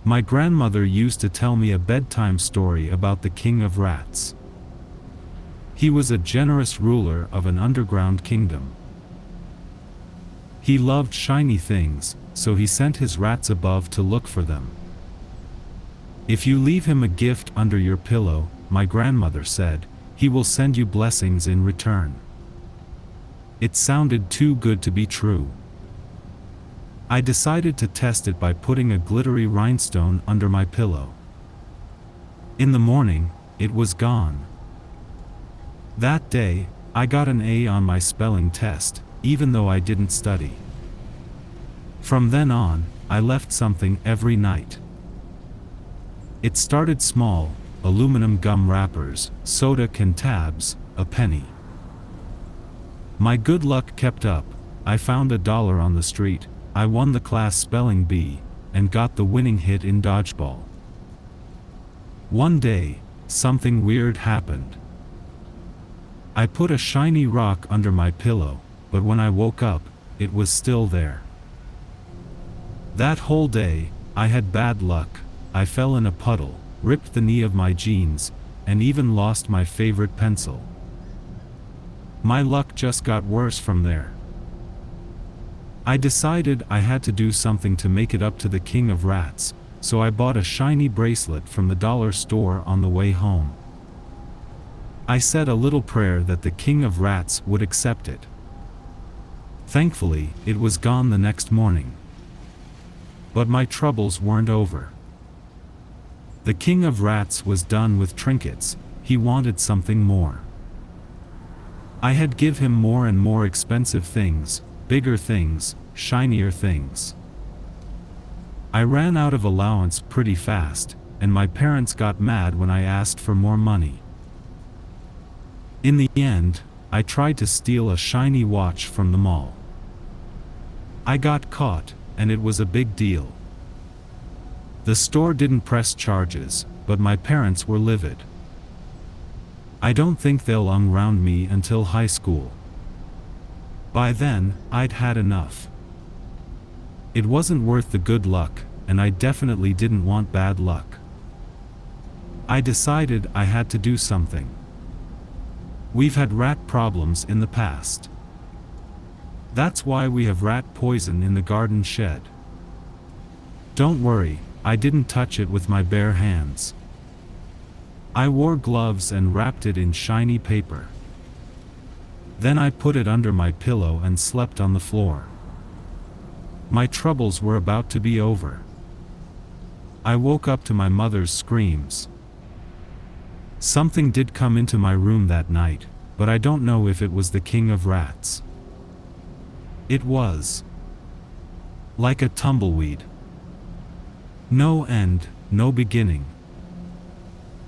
My grandmother used to tell me a bedtime story about the king of rats. He was a generous ruler of an underground kingdom. He loved shiny things, so he sent his rats above to look for them. If you leave him a gift under your pillow, my grandmother said, he will send you blessings in return. It sounded too good to be true. I decided to test it by putting a glittery rhinestone under my pillow. In the morning, it was gone. That day, I got an A on my spelling test, even though I didn't study. From then on, I left something every night. It started small: aluminum gum wrappers, soda can tabs, a penny. My good luck kept up. I found $1 on the street, I won the class spelling bee, and got the winning hit in dodgeball. One day, something weird happened. I put a shiny rock under my pillow, but when I woke up, it was still there. That whole day, I had bad luck. I fell in a puddle, ripped the knee of my jeans, and even lost my favorite pencil. My luck just got worse from there. I decided I had to do something to make it up to the king of rats, so I bought a shiny bracelet from the dollar store on the way home. I said a little prayer that the king of rats would accept it. Thankfully, it was gone the next morning. But my troubles weren't over. The king of rats was done with trinkets, he wanted something more. I had give him more and more expensive things, bigger things, shinier things. I ran out of allowance pretty fast, and my parents got mad when I asked for more money. In the end, I tried to steal a shiny watch from the mall. I got caught, and it was a big deal. The store didn't press charges, but my parents were livid. I don't think they'll unground me until high school. By then, I'd had enough. It wasn't worth the good luck, and I definitely didn't want bad luck. I decided I had to do something. We've had rat problems in the past. That's why we have rat poison in the garden shed. Don't worry, I didn't touch it with my bare hands. I wore gloves and wrapped it in shiny paper. Then I put it under my pillow and slept on the floor. My troubles were about to be over. I woke up to my mother's screams. Something did come into my room that night, but I don't know if it was the king of rats. It was like a tumbleweed. No end, no beginning.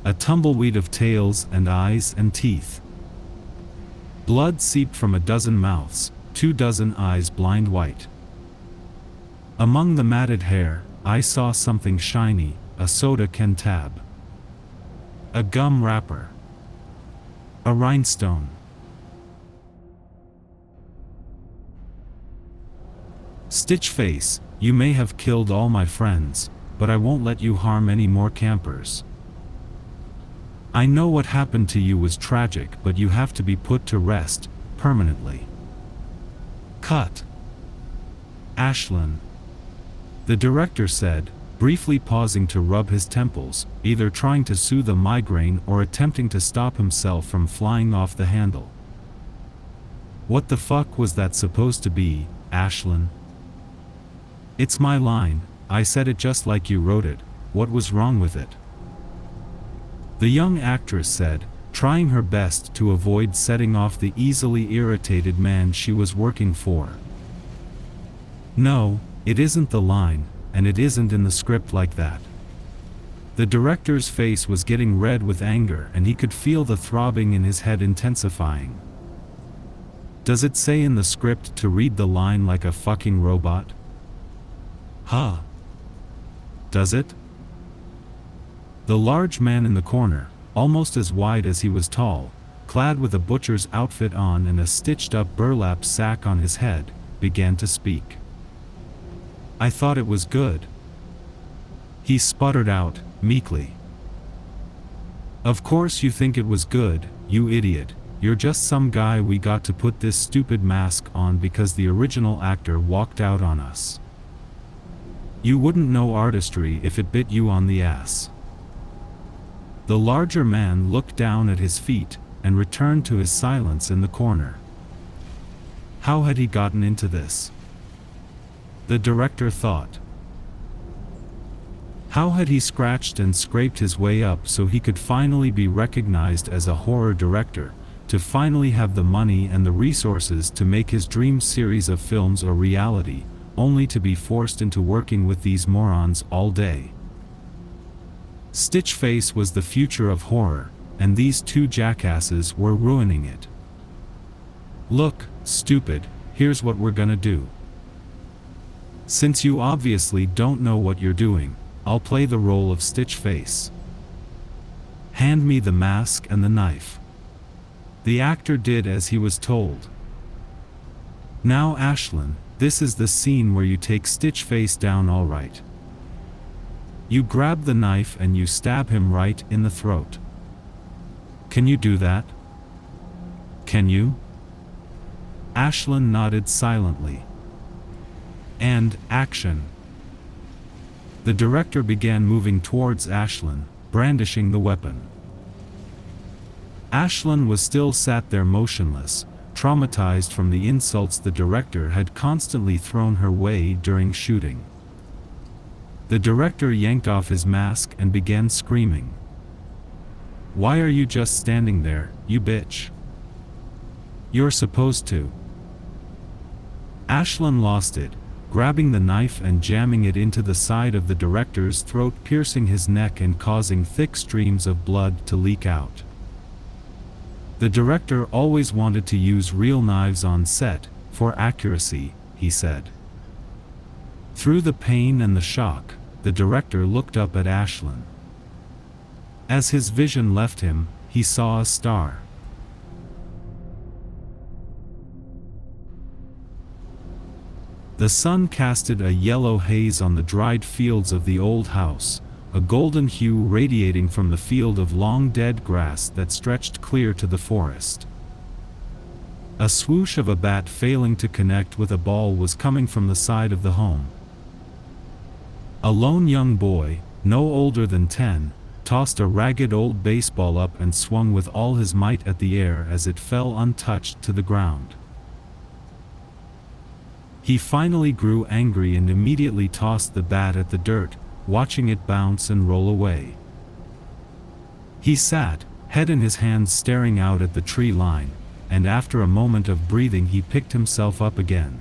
A tumbleweed of tails and eyes and teeth. Blood seeped from a dozen mouths, 24 eyes blind white. Among the matted hair, I saw something shiny, a soda can tab. A gum wrapper. A rhinestone. Stitch face, you may have killed all my friends, but I won't let you harm any more campers. I know what happened to you was tragic, but you have to be put to rest, permanently. Cut. Ashlyn. The director said, briefly pausing to rub his temples, either trying to soothe a migraine or attempting to stop himself from flying off the handle. What the fuck was that supposed to be, Ashlyn? It's my line, I said it just like you wrote it, what was wrong with it? The young actress said, trying her best to avoid setting off the easily irritated man she was working for. No, it isn't the line, and it isn't in the script like that. The director's face was getting red with anger and he could feel the throbbing in his head intensifying. Does it say in the script to read the line like a fucking robot? Huh. Does it? The large man in the corner, almost as wide as he was tall, clad with a butcher's outfit on and a stitched-up burlap sack on his head, began to speak. I thought it was good. He sputtered out, meekly. Of course you think it was good, you idiot. You're just some guy we got to put this stupid mask on because the original actor walked out on us. You wouldn't know artistry if it bit you on the ass. The larger man looked down at his feet and returned to his silence in the corner. How had he gotten into this? The director thought. How had he scratched and scraped his way up so he could finally be recognized as a horror director, to finally have the money and the resources to make his dream series of films a reality, only to be forced into working with these morons all day? Stitchface was the future of horror, and these two jackasses were ruining it. Look, stupid, here's what we're gonna do. Since you obviously don't know what you're doing, I'll play the role of Stitchface. Hand me the mask and the knife. The actor did as he was told. Now Ashlyn, this is the scene where you take Stitchface down all right. You grab the knife and you stab him right in the throat. Can you do that? Can you? Ashlyn nodded silently. And, action. The director began moving towards Ashlyn, brandishing the weapon. Ashlyn was still sat there motionless, traumatized from the insults the director had constantly thrown her way during shooting. The director yanked off his mask and began screaming. Why are you just standing there, you bitch? You're supposed to. Ashlyn lost it, grabbing the knife and jamming it into the side of the director's throat, piercing his neck and causing thick streams of blood to leak out. The director always wanted to use real knives on set, for accuracy, he said. Through the pain and the shock, the director looked up at Ashlyn. As his vision left him, he saw a star. The sun casted a yellow haze on the dried fields of the old house, a golden hue radiating from the field of long-dead grass that stretched clear to the forest. A swoosh of a bat failing to connect with a ball was coming from the side of the home. A lone young boy, no older than 10, tossed a ragged old baseball up and swung with all his might at the air as it fell untouched to the ground. He finally grew angry and immediately tossed the bat at the dirt, watching it bounce and roll away. He sat, head in his hands, staring out at the tree line, and after a moment of breathing he picked himself up again.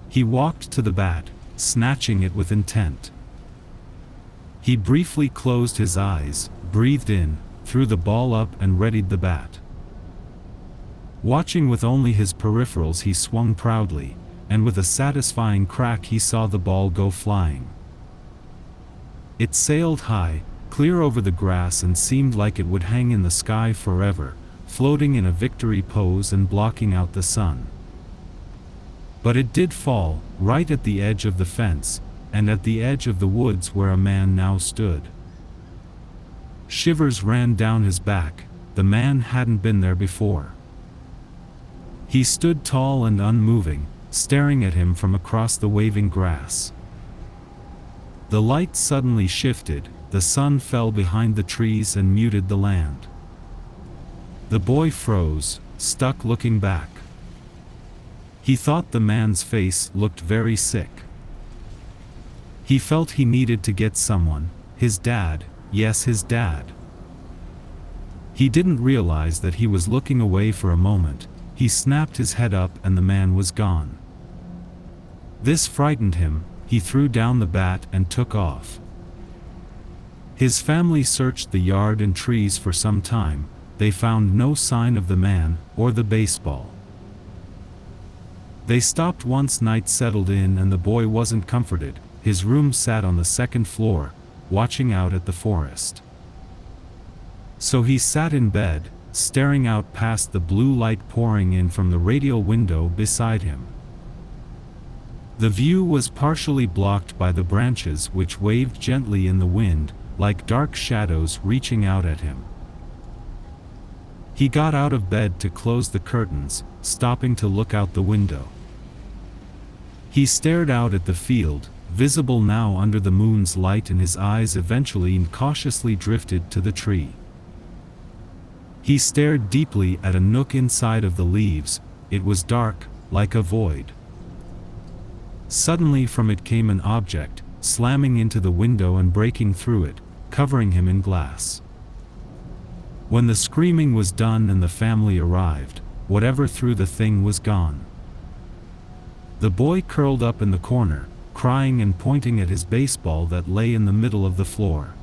He walked to the bat, snatching it with intent. He briefly closed his eyes, breathed in, threw the ball up and readied the bat. Watching with only his peripherals, he swung proudly, and with a satisfying crack he saw the ball go flying. It sailed high, clear over the grass, and seemed like it would hang in the sky forever, floating in a victory pose and blocking out the sun. But it did fall, right at the edge of the fence, and at the edge of the woods where a man now stood. Shivers ran down his back. The man hadn't been there before. He stood tall and unmoving, staring at him from across the waving grass. The light suddenly shifted, the sun fell behind the trees and muted the land. The boy froze, stuck looking back. He thought the man's face looked very sick. He felt he needed to get someone, his dad, yes, his dad. He didn't realize that he was looking away for a moment. He snapped his head up and the man was gone. This frightened him. He threw down the bat and took off. His family searched the yard and trees for some time. They found no sign of the man or the baseball. They stopped once night settled in and the boy wasn't comforted. His room sat on the second floor, watching out at the forest. So he sat in bed, staring out past the blue light pouring in from the radial window beside him. The view was partially blocked by the branches which waved gently in the wind, like dark shadows reaching out at him. He got out of bed to close the curtains, stopping to look out the window. He stared out at the field, visible now under the moon's light, and his eyes eventually incautiously drifted to the tree. He stared deeply at a nook inside of the leaves. It was dark, like a void. Suddenly from it came an object, slamming into the window and breaking through it, covering him in glass. When the screaming was done and the family arrived, whatever threw the thing was gone. The boy curled up in the corner, crying and pointing at his baseball that lay in the middle of the floor.